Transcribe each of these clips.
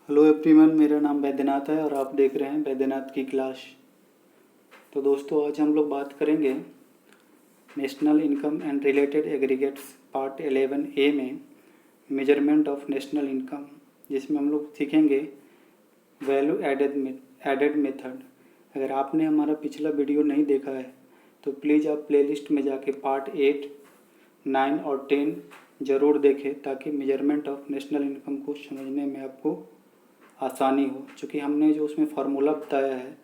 Hello everyone, मेरा नाम बैद्यनाथ है और आप देख रहे हैं बैद्यनाथ की क्लास। तो दोस्तों, आज हम लोग बात करेंगे national income and related aggregates part 11A में मेजरमेंट ऑफ नेशनल इनकम, जिसमें हम लोग सीखेंगे वैल्यू एडेड मेथड। अगर आपने हमारा पिछला वीडियो नहीं देखा है तो प्लीज़ आप प्लेलिस्ट में जाके पार्ट 8, 9 और 10 ज़रूर देखें, ताकि मेजरमेंट ऑफ नेशनल इनकम को समझने में आपको आसानी हो। चूँकि हमने जो उसमें फार्मूला बताया है,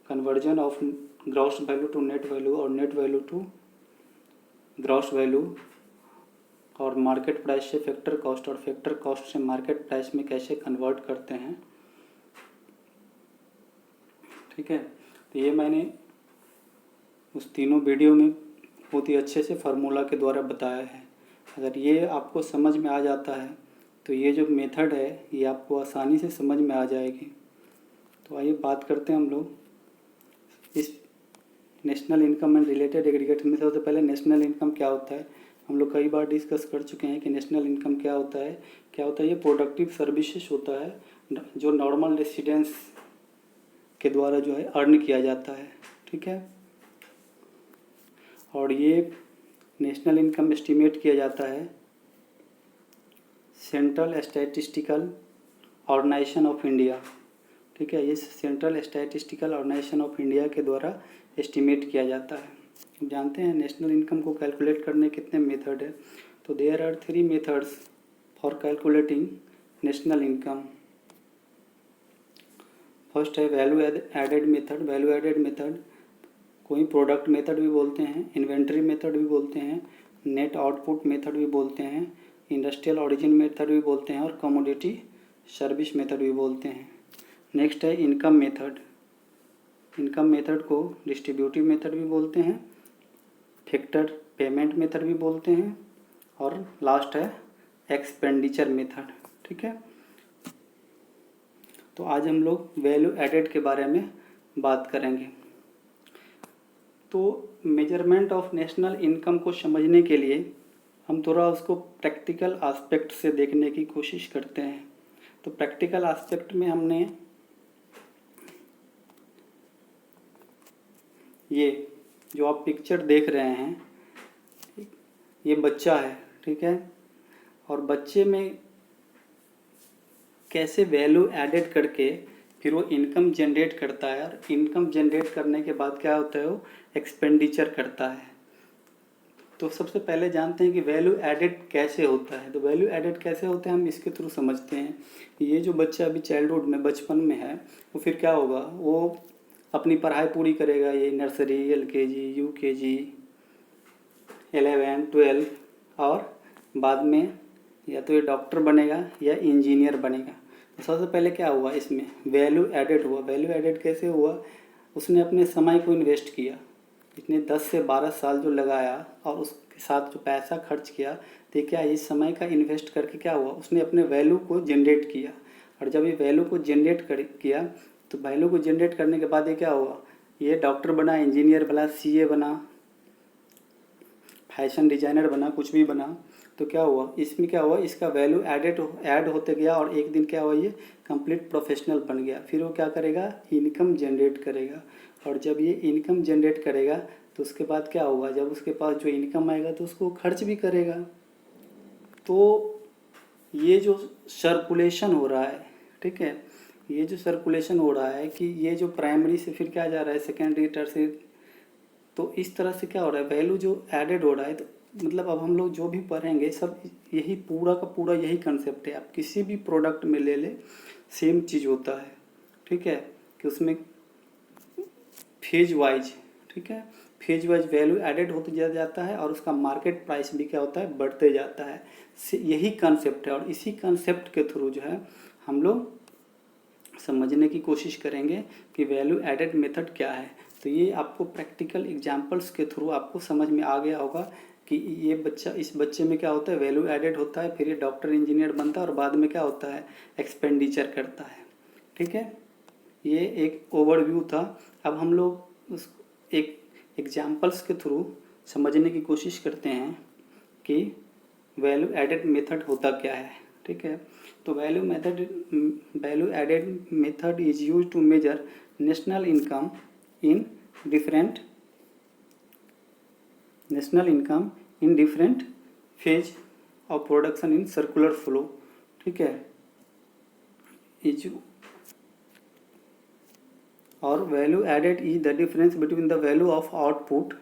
conversion of gross value to net value और net value to gross value, और मार्केट प्राइस से फैक्टर कॉस्ट और फैक्टर कॉस्ट से मार्केट प्राइस में कैसे कन्वर्ट करते हैं, ठीक है। तो ये मैंने उस तीनों वीडियो में बहुत ही अच्छे से फार्मूला के द्वारा बताया है। अगर ये आपको समझ में आ जाता है तो ये जो मेथड है ये आपको आसानी से समझ में आ जाएगी। तो आइए बात करते हैं हम लोग इस national income and related aggregate में। सबसे पहले नेशनल इनकम क्या होता है, हम लोग कई बार डिस्कस कर चुके हैं कि नेशनल इनकम क्या होता है। ये प्रोडक्टिव सर्विसेज होता है जो नॉर्मल रेसिडेंस के द्वारा जो है अर्न किया जाता है, ठीक है। और ये नेशनल इनकम एस्टिमेट किया जाता है central statistical organisation of India, ठीक है। ये central statistical organisation of India के द्वारा एस्टिमेट किया जाता है। जानते हैं नेशनल इनकम को कैलकुलेट करने कितने मेथड है। तो there are 3 methods for calculating national income. First है value added method. Value added method कोई प्रोडक्ट मेथड भी बोलते हैं, इन्वेंट्री मेथड भी बोलते हैं, नेट आउटपुट मेथड भी बोलते हैं, इंडस्ट्रियल ऑरिजिन मेथड भी बोलते हैं और कमोडिटी सर्विस मेथड भी बोलते हैं। नेक्स्ट है इनकम मेथड। इनकम मेथड को डिस्ट्रीब्यूटिव मेथड भी बोलते हैं, फैक्टर पेमेंट मेथड भी बोलते हैं, और लास्ट है एक्सपेंडिचर मेथड, ठीक है। तो आज हम लोग वैल्यू एडेड के बारे में बात करेंगे। तो मेजरमेंट ऑफ नेशनल इनकम को समझने के लिए हम थोड़ा उसको प्रैक्टिकल एस्पेक्ट से देखने की कोशिश करते हैं। तो प्रैक्टिकल एस्पेक्ट में हमने ये जो आप पिक्चर देख रहे हैं, ये बच्चा है, ठीक है। और बच्चे में कैसे वैल्यू एडेड करके फिर वो इनकम जनरेट करता है, और इनकम जनरेट करने के बाद क्या होता है, वो एक्सपेंडिचर करता है। तो सबसे पहले जानते हैं कि वैल्यू एडेड कैसे होता है। तो वैल्यू एडेड कैसे होता है हम इसके थ्रू समझते हैं। ये जो बच्चा अभी चाइल्डहुड में, बचपन में है, वो फिर क्या होगा, वो अपनी पढ़ाई पूरी करेगा। ये नर्सरी, LKG, UKG, 11, 12, और बाद में या तो ये डॉक्टर बनेगा या इंजीनियर बनेगा। तो सबसे पहले क्या हुआ, इसमें वैल्यू एडेड हुआ। वैल्यू एडेड कैसे हुआ, उसने अपने समय को इन्वेस्ट किया, इसने 10 से 12 साल जो लगाया और उसके साथ जो पैसा खर्च किया, तो क्या इस समय का इन्वेस्ट करके क्या हुआ, उसने अपने वैल्यू को जनरेट किया। और जब ये वैल्यू को जनरेट किया, तो वैल्यू को जनरेट करने के बाद ये क्या हुआ, ये डॉक्टर बना, इंजीनियर बना, CA बना, फैशन डिजाइनर बना, कुछ भी बना। तो क्या हुआ, इसमें क्या हुआ, इसका वैल्यू ऐड होते गया और एक दिन क्या हुआ, ये कंप्लीट प्रोफेशनल बन गया। फिर वो क्या करेगा, इनकम जनरेट करेगा। और जब ये इनकम जनरेट करेगा तो उसके बाद क्या होगा, जब उसके पास जो इनकम आएगा तो उसको खर्च भी करेगा। तो ये जो सर्कुलेशन हो रहा है, ठीक है, ये जो सर्कुलेशन हो रहा है कि ये जो प्राइमरी से फिर क्या जा रहा है, सेकेंडरी, टर्सरी, तो इस तरह से क्या हो रहा है, वैल्यू जो एडेड हो रहा है। तो मतलब अब हम लोग जो भी पढ़ेंगे सब यही पूरा का पूरा यही कंसेप्ट है। आप किसी भी प्रोडक्ट में ले ले, सेम चीज़ होता है, ठीक है, कि उसमें फेज वाइज, ठीक है, फेज वाइज वैल्यू एडेड होते जाता है और उसका मार्केट प्राइस भी क्या होता है, बढ़ते जाता है। यही कंसेप्ट है, और इसी कंसेप्ट के थ्रू जो है हम लोग समझने की कोशिश करेंगे कि वैल्यू एडेड मेथड क्या है। तो ये आपको प्रैक्टिकल एग्जांपल्स के थ्रू आपको समझ में आ गया होगा कि ये बच्चा, इस बच्चे में क्या होता है, वैल्यू एडेड होता है, फिर ये डॉक्टर इंजीनियर बनता है और बाद में क्या होता है, एक्सपेंडिचर करता है, ठीक है। ये एक ओवरव्यू था। अब हम लोग उस एक एग्जांपल्स के थ्रू समझने की कोशिश करते हैं कि वैल्यू एडेड मेथड होता क्या है, ठीक है। तो value added method is use to measure national income in different phase of production in circular flow. ठीक है, इज और value added is the difference between the value of output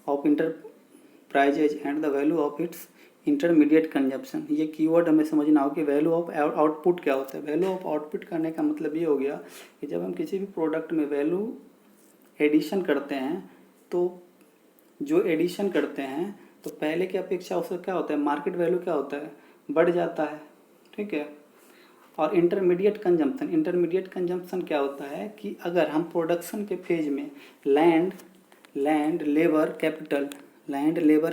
of enterprises and the value of its intermediate consumption. ये keyword हमें समझना हो कि value of output क्या होता है। वैल्यू ऑफ आउटपुट करने का मतलब ये हो गया कि जब हम किसी भी प्रोडक्ट में वैल्यू एडिशन करते हैं तो जो एडिशन करते हैं तो पहले की अपेक्षा उसका क्या होता है, मार्केट वैल्यू क्या होता है, बढ़ जाता है। ठीक है, और इंटरमीडिएट कंजम्पशन क्या होता है कि अगर हम प्रोडक्शन के फेज में लैंड लेबर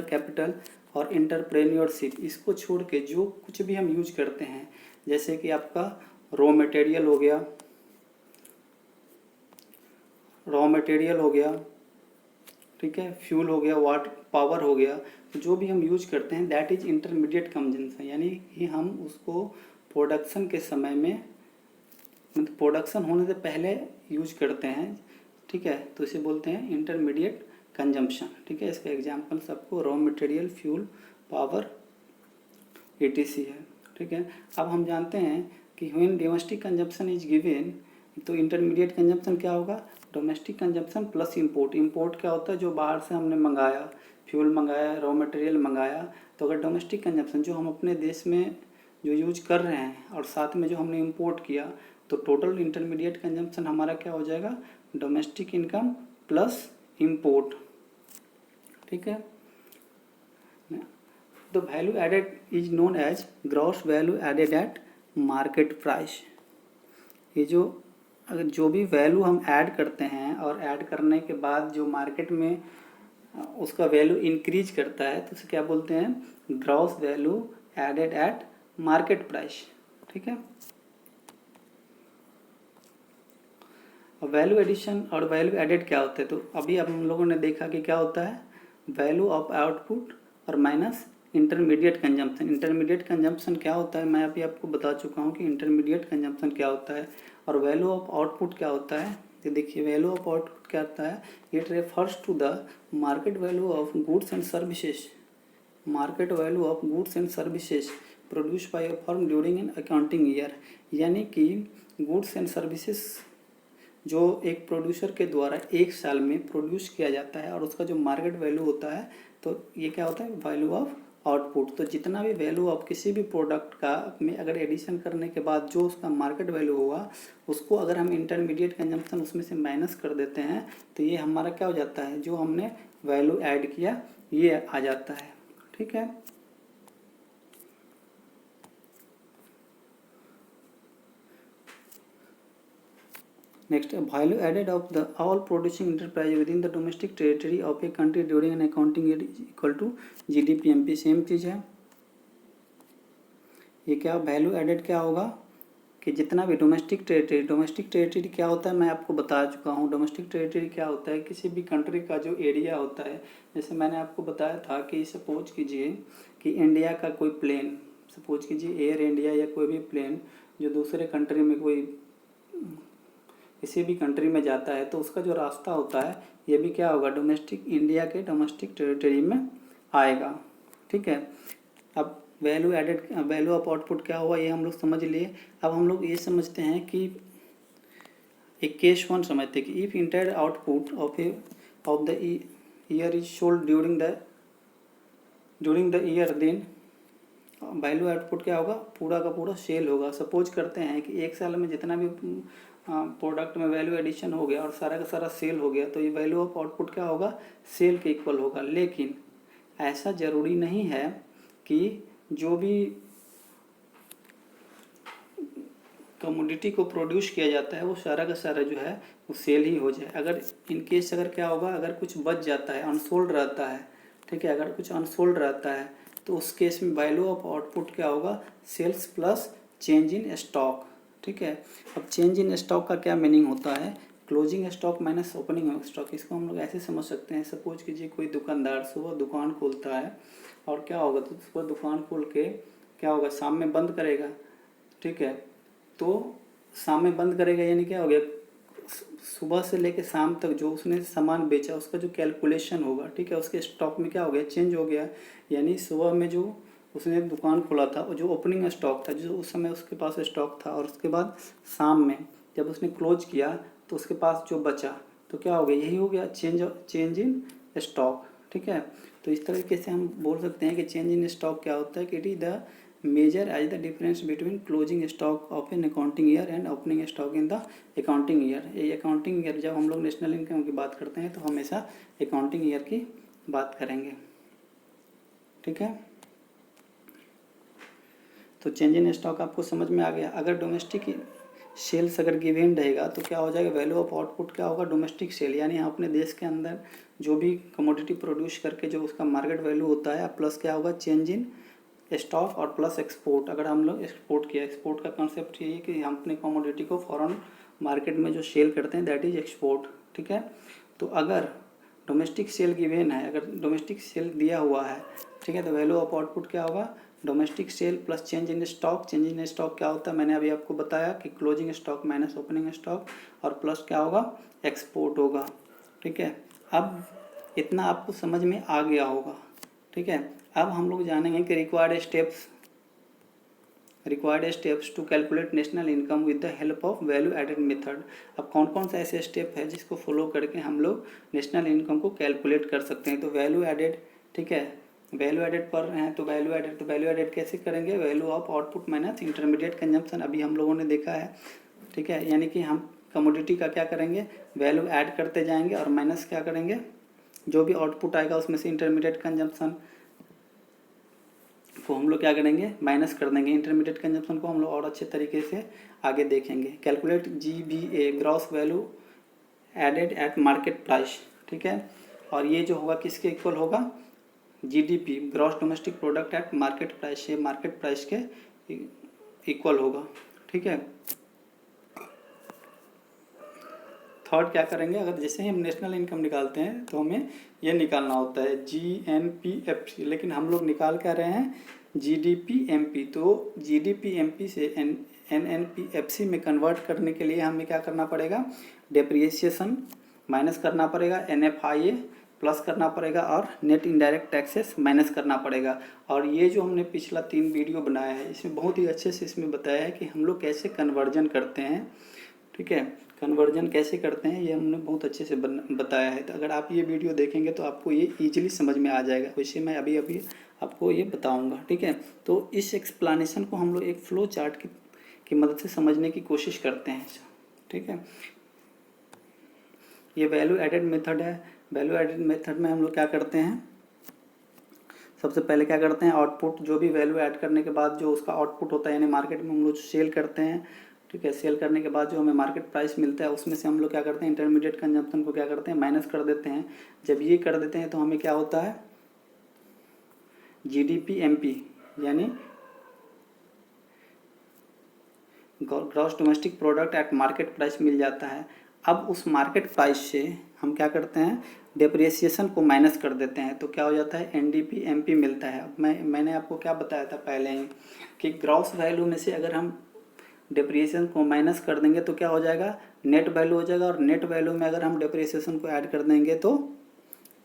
कैपिटल और एंटरप्रेन्योरशिप इसको छोड़ के जो कुछ भी हम यूज करते हैं, जैसे कि आपका रॉ मटेरियल हो गया, ठीक है, फ्यूल हो गया, पावर हो गया, तो जो भी हम यूज करते हैं दैट इज इंटरमीडिएट कंजम्पशन, यानी कि हम उसको प्रोडक्शन के समय में मतलब प्रोडक्शन होने से पहले यूज करते हैं। ठीक है, तो इसे बोलते हैं इंटरमीडिएट कंजम्पशन। ठीक है, इसका एग्जांपल सबको raw material, fuel, power, etc है। ठीक है, अब हम जानते हैं कि when domestic consumption is given, तो इंटरमीडिएट कंजम्पशन क्या होगा, डोमेस्टिक कंजम्पशन प्लस इंपोर्ट क्या होता है, जो बाहर से हमने मंगाया, फ्यूल मंगाया, रॉ मटेरियल मंगाया। तो अगर डोमेस्टिक कंजम्पशन जो हम अपने देश में जो यूज कर रहे हैं और साथ में जो हमने इंपोर्ट किया, तो टोटल इंटरमीडिएट कंजम्पशन हमारा क्या हो जाएगा, डोमेस्टिक इनकम प्लस इंपोर्ट। ठीक है, तो value added is known as gross value added at market price. ये अगर जो भी वैल्यू हम ऐड करते हैं और ऐड करने के बाद जो मार्केट में उसका वैल्यू इंक्रीज करता है, तो उसे क्या बोलते हैं, gross value added at market price. ठीक है, वैल्यू एडिशन और वैल्यू एडेड क्या होता है, तो अभी अब हम लोगों ने देखा कि क्या होता है, वैल्यू ऑफ आउटपुट और माइनस इंटरमीडिएट कंजम्पशन क्या होता है, मैं अभी आपको बता चुका हूँ कि इंटरमीडिएट कंजम्पशन क्या होता है। और वैल्यू ऑफ आउटपुट क्या होता है, तो देखिए वैल्यू ऑफ आउटपुट क्या होता है, it refers to the market value of goods and services produce by a firm during an accounting year. यानी कि गुड्स एंड सर्विसेज जो एक प्रोड्यूसर के द्वारा एक साल में प्रोड्यूस किया जाता है और उसका जो मार्केट वैल्यू होता है, तो ये क्या होता है, वैल्यू ऑफ आउटपुट। तो जितना भी वैल्यू ऑफ किसी भी प्रोडक्ट का में अगर एडिशन करने के बाद जो उसका मार्केट वैल्यू होगा, उसको अगर हम इंटरमीडिएट कंजम्पशन उसमें से माइनस कर देते हैं, तो ये हमारा क्या हो जाता है, जो हमने वैल्यू ऐड किया ये आ जाता है। ठीक है, next, value added of the all producing enterprise within the domestic territory of a country during an accounting year equal to GDP/MP। Same चीज़ है, ये क्या वैल्यू एडेड क्या होगा कि जितना भी डोमेस्टिक टेरिटरी क्या होता है, मैं आपको बता चुका हूँ। डोमेस्टिक टेरिटरी क्या होता है, किसी भी कंट्री का जो एरिया होता है, जैसे मैंने आपको बताया था कि सपोज कीजिए कि इंडिया का कोई प्लेन, सपोज कीजिए एयर इंडिया या कोई भी प्लेन जो दूसरे कंट्री में किसी भी कंट्री में जाता है, तो उसका जो रास्ता होता है ये भी क्या होगा, इंडिया के डोमेस्टिक टेरिटरी में आएगा। ठीक है, अब वैल्यू ऑफ आउटपुट क्या हुआ ये हम लोग समझ लिए। अब हम लोग ये समझते हैं कि एक केस 1 समझते हैं कि if entire output of the year is sold during the year, then value output क्या होगा, पूरा का पूरा सेल होगा। सपोज करते हैं कि एक साल में जितना भी प्रोडक्ट में वैल्यू एडिशन हो गया और सारा का सारा सेल हो गया, तो ये वैल्यू ऑफ आउटपुट क्या होगा, सेल के इक्वल होगा। लेकिन ऐसा ज़रूरी नहीं है कि जो भी कमोडिटी को प्रोड्यूस किया जाता है वो सारा का सारा जो है वो सेल ही हो जाए। अगर इन केस अगर क्या होगा, अगर कुछ बच जाता है, अनसोल्ड रहता है, ठीक है, अगर कुछ अनसोल्ड रहता है, तो उस केस में वैल्यू ऑफ आउटपुट क्या होगा, sales plus change in stock. ठीक है, अब चेंज इन स्टॉक का क्या मीनिंग होता है, closing stock minus opening stock. इसको हम लोग ऐसे समझ सकते हैं, सपोज कीजिए कोई दुकानदार सुबह दुकान खोलता है और क्या होगा, तो सुबह दुकान खोल के क्या होगा, शाम में बंद करेगा, ठीक है। तो शाम में बंद करेगा यानी क्या हो गया, सुबह से लेकर शाम तक जो उसने सामान बेचा उसका जो कैलकुलेशन होगा, ठीक है, उसके स्टॉक में क्या हो गया, चेंज हो गया। यानी सुबह में जो उसने दुकान खोला था और जो ओपनिंग स्टॉक था, जो उस समय उसके पास स्टॉक था, और उसके बाद शाम में जब उसने क्लोज किया तो उसके पास जो बचा, तो क्या हो गया, यही हो गया चेंज इन स्टॉक, ठीक है। तो इस तरीके से हम बोल सकते हैं कि चेंज इन स्टॉक क्या होता है कि it is the measure as the difference between closing stock of an accounting year and opening stock in the accounting year. ये अकाउंटिंग ईयर जब हम लोग नेशनल इनकम की बात करते हैं तो हमेशा अकाउंटिंग ईयर की बात करेंगे, ठीक है। तो चेंज इन स्टॉक आपको समझ में आ गया। अगर डोमेस्टिक सेल्स अगर गिवन रहेगा तो क्या हो जाएगा, वैल्यू ऑफ आउटपुट क्या होगा, डोमेस्टिक सेल, यानी हम अपने देश के अंदर जो भी कमोडिटी प्रोड्यूस करके जो उसका मार्केट वैल्यू होता है, प्लस क्या होगा, चेंज इन स्टॉक, और प्लस एक्सपोर्ट। अगर हम लोग एक्सपोर्ट किया, एक्सपोर्ट का कॉन्सेप्ट ये है कि हम अपने कमोडिटी को फॉरेन मार्केट में जो सेल करते हैं दैट इज एक्सपोर्ट, ठीक है। तो अगर डोमेस्टिक सेल गिवन है, अगर डोमेस्टिक सेल दिया हुआ है, ठीक है, तो वैल्यू ऑफ आउटपुट क्या होगा, domestic sale plus change in stock. Change in stock क्या होता है, मैंने अभी आपको बताया कि closing stock minus opening stock, और प्लस क्या होगा, एक्सपोर्ट होगा, ठीक है। अब इतना आपको समझ में आ गया होगा, ठीक है। अब हम लोग जानेंगे कि required steps to calculate national income with the help of value added method. अब कौन कौन सा ऐसे स्टेप है जिसको फॉलो करके हम लोग नेशनल इनकम को कैलकुलेट कर सकते हैं। तो वैल्यू एडेड, ठीक है, वैल्यू एडेड पर हैं तो वैल्यू एडेड कैसे करेंगे, value of output minus intermediate consumption, अभी हम लोगों ने देखा है, ठीक है। यानी कि हम कमोडिटी का क्या करेंगे, वैल्यू ऐड करते जाएंगे और माइनस क्या करेंगे, जो भी आउटपुट आएगा उसमें से इंटरमीडिएट कंजम्पशन को हम लोग क्या करेंगे, माइनस कर देंगे। इंटरमीडिएट कंजम्पशन को हम लोग और अच्छे तरीके से आगे देखेंगे। Calculate GVA, gross value added at market price, ठीक है। और ये जो होगा किसके इक्वल होगा, GDP, gross domestic product at market price, ये मार्केट प्राइस के इक्वल होगा, ठीक है। थर्ड क्या करेंगे, अगर जैसे ही हम नेशनल इनकम निकालते हैं तो हमें ये निकालना होता है GNPFC, लेकिन हम लोग निकाल क्या रहे हैं, GDPMP। तो GDPMP से NNPFC में कन्वर्ट करने के लिए हमें क्या करना पड़ेगा, डेप्रिसिएशन माइनस करना पड़ेगा, NFIA प्लस करना पड़ेगा, और नेट इनडायरेक्ट टैक्सेस माइनस करना पड़ेगा। और ये जो हमने पिछला 3 वीडियो बनाया है इसमें बहुत ही अच्छे से इसमें बताया है कि हम लोग कैसे कन्वर्जन करते हैं, ठीक है। कन्वर्जन कैसे करते हैं ये हमने बहुत अच्छे से बताया है। तो अगर आप ये वीडियो देखेंगे तो आपको ये ईजिली समझ में आ जाएगा, वैसे मैं अभी आपको ये बताऊंगा, ठीक है। तो इस एक्सप्लेनेशन को हम लोग एक फ्लो चार्ट की मदद से समझने की कोशिश करते हैं, ठीक है। ये वैल्यू एडेड मेथड है। वैल्यू एडेड मेथड में हम लोग क्या करते हैं, सबसे पहले क्या करते हैं, आउटपुट, जो भी वैल्यू ऐड करने के बाद जो उसका आउटपुट होता है, यानी मार्केट में हम लोग सेल करते हैं, ठीक है। सेल करने के बाद जो हमें मार्केट प्राइस मिलता है उसमें से हम लोग क्या करते हैं, इंटरमीडिएट कंजम्पशन को क्या करते हैं, माइनस कर देते हैं। जब ये कर देते हैं तो हमें क्या होता है, GDPMP यानी gross domestic product at market price मिल जाता है। अब उस मार्केट प्राइस से हम क्या करते हैं, डेप्रिसिएशन को माइनस कर देते हैं, तो क्या हो जाता है, NDPMP मिलता है। मैंने आपको क्या बताया था पहले ही कि ग्रॉस वैल्यू में से अगर हम डेप्रिसिएशन को माइनस कर देंगे तो क्या हो जाएगा, नेट वैल्यू हो जाएगा, और नेट वैल्यू में अगर हम डेप्रिसिएशन को ऐड कर देंगे तो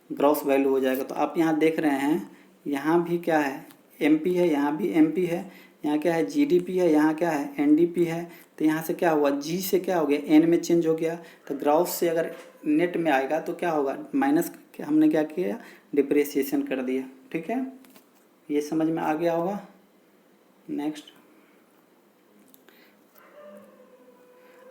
ग्रॉस वैल्यू हो जाएगा। तो आप यहाँ देख रहे हैं, यहाँ भी क्या है, MP है, यहाँ भी MP है, यहाँ क्या है, GDP है, यहाँ क्या है, NDP है। तो यहाँ से क्या हुआ, G से क्या हो गया, N में चेंज हो गया। तो ग्रॉस से अगर नेट में आएगा तो क्या होगा, माइनस हमने क्या किया, डिप्रिसिएशन कर दिया, ठीक है। ये समझ में आ गया होगा। नेक्स्ट,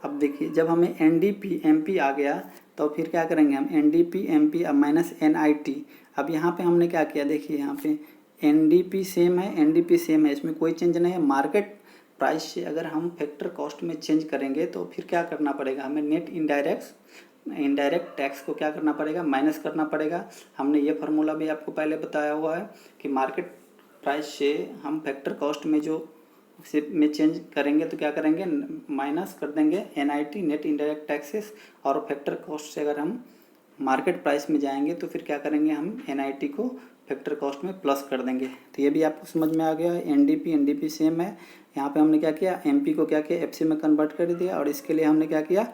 अब देखिए, जब हमें NDPMP आ गया तो फिर क्या करेंगे हम, NDPMP अब माइनस NIT। अब यहाँ पे हमने क्या किया, देखिए यहाँ पे NDP सेम है, NDP सेम है, इसमें कोई चेंज नहीं है। मार्केट प्राइस से अगर हम फैक्टर कॉस्ट में चेंज करेंगे तो फिर क्या करना पड़ेगा, हमें नेट इनडायरेक्ट टैक्स को क्या करना पड़ेगा, माइनस करना पड़ेगा। हमने ये फार्मूला भी आपको पहले बताया हुआ है कि मार्केट प्राइस से हम फैक्टर कॉस्ट में जो में चेंज करेंगे तो क्या करेंगे, माइनस कर देंगे NIT नेट इनडायरेक्ट टैक्सेस, और फैक्टर कॉस्ट से अगर हम मार्केट प्राइस में जाएंगे तो फिर क्या करेंगे, हम NIT को फैक्टर कॉस्ट में प्लस कर देंगे। तो ये भी आपको समझ में आ गया। NDP सेम है। यहाँ पे हमने क्या किया, MP को क्या किया, FC में कन्वर्ट कर दिया, और इसके लिए हमने क्या किया,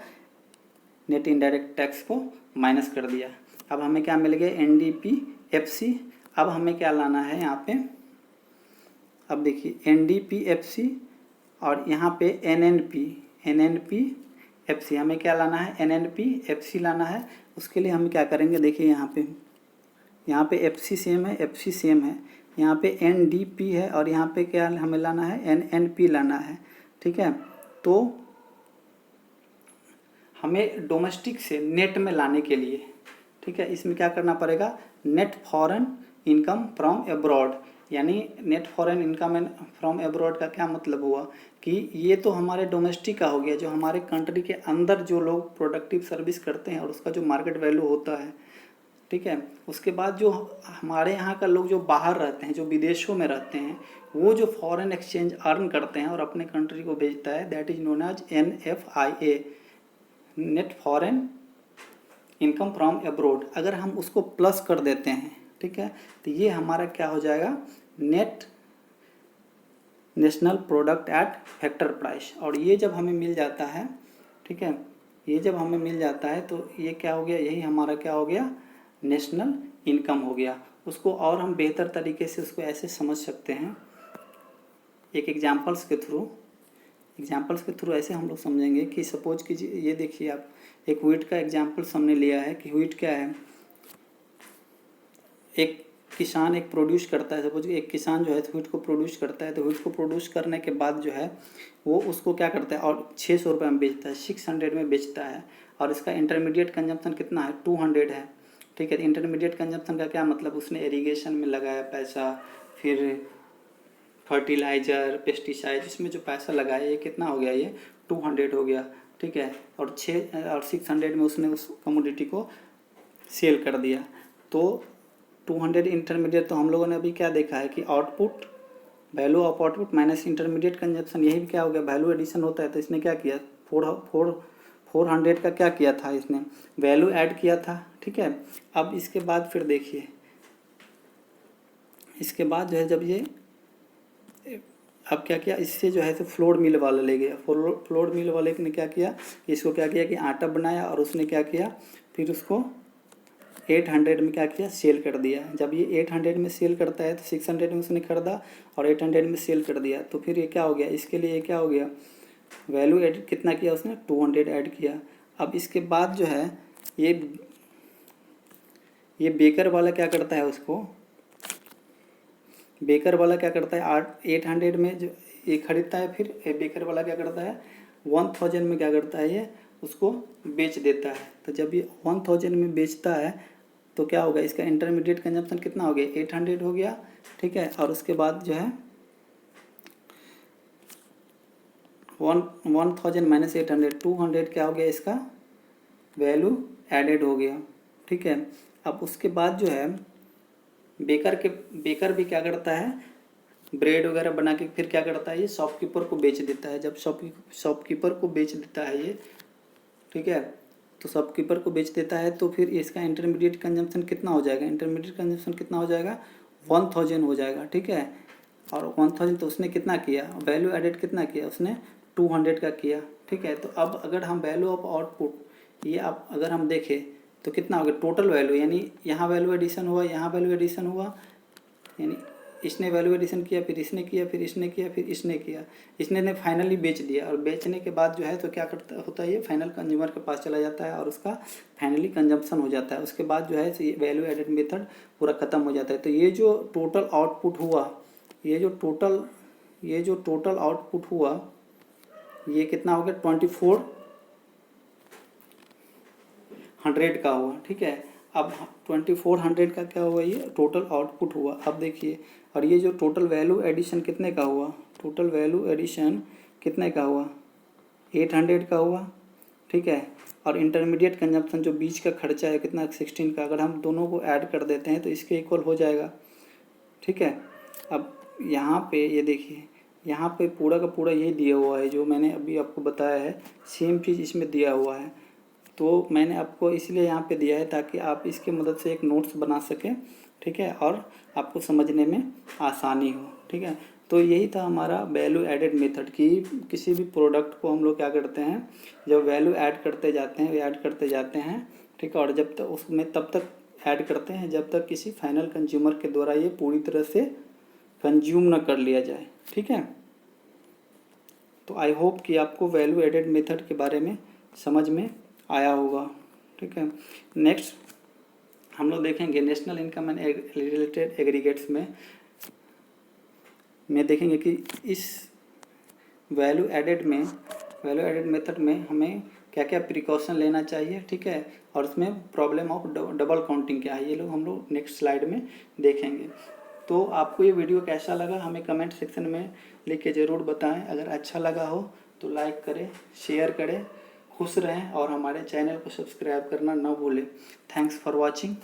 नेट इनडायरेक्ट टैक्स को माइनस कर दिया। अब हमें क्या मिल गया, NDP FC। अब हमें क्या लाना है यहाँ पे, अब देखिए NDP FC और यहाँ पे NNP FC, हमें क्या लाना है, NNP FC लाना है। उसके लिए हम क्या करेंगे, देखिए यहाँ पे FC सेम है, FC सेम है, यहाँ पे NDP है, और यहाँ पे क्या हमें लाना है, NNP लाना है। ठीक है, तो हमें डोमेस्टिक से नेट में लाने के लिए, ठीक है, इसमें क्या करना पड़ेगा, net foreign income from abroad, यानी net foreign income from abroad का क्या मतलब हुआ कि ये तो हमारे डोमेस्टिक का हो गया, जो हमारे कंट्री के अंदर जो लोग प्रोडक्टिव सर्विस करते हैं और उसका जो मार्केट वैल्यू होता है। ठीक है, उसके बाद जो हमारे यहाँ का लोग जो बाहर रहते हैं, जो विदेशों में रहते हैं, वो जो फॉरेन एक्सचेंज अर्न करते हैं और अपने कंट्री को भेजता है, that is known as NFIA, net foreign income from abroad. अगर हम उसको प्लस कर देते हैं, ठीक है, तो ये हमारा क्या हो जाएगा, net national product at factor price. और ये जब हमें मिल जाता है, ठीक है, ये जब हमें मिल जाता है तो ये क्या हो गया, यही हमारा क्या हो गया, नेशनल इनकम हो गया। उसको और हम बेहतर तरीके से उसको ऐसे समझ सकते हैं, एक एग्जांपल्स के थ्रू ऐसे हम लोग समझेंगे कि सपोज कीजिए, ये देखिए आप, एक व्हीट का एग्जांपल हमने लिया है कि व्हीट क्या है, एक किसान एक प्रोड्यूस करता है, सपोज एक किसान जो है व्हीट को प्रोड्यूस करता है, तो व्हीट को प्रोड्यूस करने के बाद जो है वो उसको क्या करता है, और 600 रुपये में बेचता है, 600 में बेचता है, और इसका इंटरमीडिएट कंजम्पशन कितना है, 200 है। ठीक है, इंटरमीडिएट कंजम्पशन का क्या मतलब, उसने इरीगेशन में लगाया पैसा, फिर फर्टिलाइज़र, पेस्टिसाइड, इसमें जो पैसा लगाया ये कितना हो गया, ये 200 हो गया। ठीक है, और 600 में उसने उस कमोडिटी को सेल कर दिया। तो 200 इंटरमीडिएट, तो हम लोगों ने अभी क्या देखा है कि output, value of output minus intermediate consumption, यही क्या हो गया, वैल्यू एडिशन होता है। तो इसने क्या किया, 400 का क्या किया था, इसने वैल्यू ऐड किया था। ठीक है, अब इसके बाद फिर देखिए, इसके बाद जो है जब ये अब क्या किया, इससे जो है तो फ्लोर मिल वाला ले गया, फ्लोर मिल वाले ने क्या किया, इसको क्या किया कि आटा बनाया, और उसने क्या किया, फिर उसको 800 में क्या किया, सेल कर दिया। जब ये 800 में सेल करता है तो 600 में उसने खरीदा और 800 में सेल कर दिया। तो फिर ये क्या हो गया, इसके लिए ये क्या हो गया, वैल्यू एड कितना किया उसने, 200 ऐड किया। अब इसके बाद जो है ये बेकर वाला क्या करता है, उसको बेकर वाला क्या करता है, 800 में जो ये खरीदता है, फिर बेकर वाला क्या करता है, 1000 में क्या करता है, ये उसको बेच देता है। तो जब ये 1000 में बेचता है तो क्या होगा, इसका इंटरमीडिएट कंजप्शन कितना हो गया, 800 हो गया। ठीक है, और उसके बाद जो है 1000 माइनस 800, 200 क्या हो गया, इसका वैल्यू एडेड हो गया। ठीक है, अब उसके बाद जो है बेकर भी क्या करता है, ब्रेड वगैरह बना के फिर क्या करता है, ये शॉपकीपर को बेच देता है। जब शॉपकीपर को बेच देता है ये, ठीक है, तो शॉपकीपर को बेच देता है तो फिर इसका इंटरमीडिएट कंजम्पशन कितना हो जाएगा, इंटरमीडिएट कंजम्पशन कितना हो जाएगा, 1000 हो जाएगा। ठीक है, और 1000 तो उसने कितना किया, वैल्यू एडेड कितना किया उसने, 200 का किया। ठीक है, तो अब अगर हम वैल्यू ऑफ आउटपुट ये अब अगर हम देखें तो कितना हो गया, टोटल वैल्यू, यानी यहाँ वैल्यू एडिशन हुआ, यहाँ वैल्यू एडिशन हुआ, यानी इसने वैल्यू एडिशन किया, फिर इसने किया, फिर इसने किया, फिर इसने किया, इसने ने फाइनली बेच दिया। और बेचने के बाद जो है तो क्या करता होता है, ये फाइनल कंज्यूमर के पास चला जाता है और उसका फाइनली कंजम्पशन हो जाता है। उसके बाद जो है ये वैल्यू एडेड मेथड पूरा ख़त्म हो जाता है। तो ये जो टोटल आउटपुट हुआ, ये जो टोटल आउटपुट हुआ, ये कितना हो गया, 2400 का हुआ। ठीक है, अब 2400 का क्या हुआ, ये टोटल आउटपुट हुआ। अब देखिए, और ये जो टोटल वैल्यू एडिशन कितने का हुआ, टोटल वैल्यू एडिशन कितने का हुआ, 800 का हुआ। ठीक है, और इंटरमीडिएट कंजप्शन जो बीच का खर्चा है कितना, 16 का, अगर हम दोनों को ऐड कर देते हैं तो इसके इक्वल हो जाएगा। ठीक है, अब यहाँ पे ये देखिए, यहाँ पे पूरा का पूरा यही दिया हुआ है जो मैंने अभी आपको बताया है, सेम चीज़ इसमें दिया हुआ है। तो तो मैंने आपको इसलिए यहाँ पे दिया है ताकि आप इसकी मदद से एक नोट्स बना सकें, ठीक है, और आपको समझने में आसानी हो, ठीक है। तो यही था हमारा वैल्यू एडेड मेथड कि किसी भी प्रोडक्ट को हम लोग क्या करते हैं, जब वैल्यू ऐड करते जाते हैं, ठीक है, और जब तक उसमें तब तक ऐड करते हैं जब तक किसी फाइनल कंज्यूमर के द्वारा ये पूरी तरह से कंज्यूम न कर लिया जाए, ठीक है। तो आई होप कि आपको वैल्यू एडेड मेथड के बारे में समझ में आया होगा, ठीक है। नेक्स्ट हम लोग देखेंगे national income and related aggregates में देखेंगे कि इस वैल्यू एडेड मेथड में हमें क्या क्या प्रिकॉशन लेना चाहिए, ठीक है, और उसमें प्रॉब्लम ऑफ डबल काउंटिंग क्या है, ये लोग हम लोग नेक्स्ट स्लाइड में देखेंगे। तो आपको ये वीडियो कैसा लगा हमें कमेंट सेक्शन में लिख के ज़रूर बताएं। अगर अच्छा लगा हो तो लाइक करें, शेयर करें, खुश रहें और हमारे चैनल को सब्सक्राइब करना ना भूलें। Thanks for watching.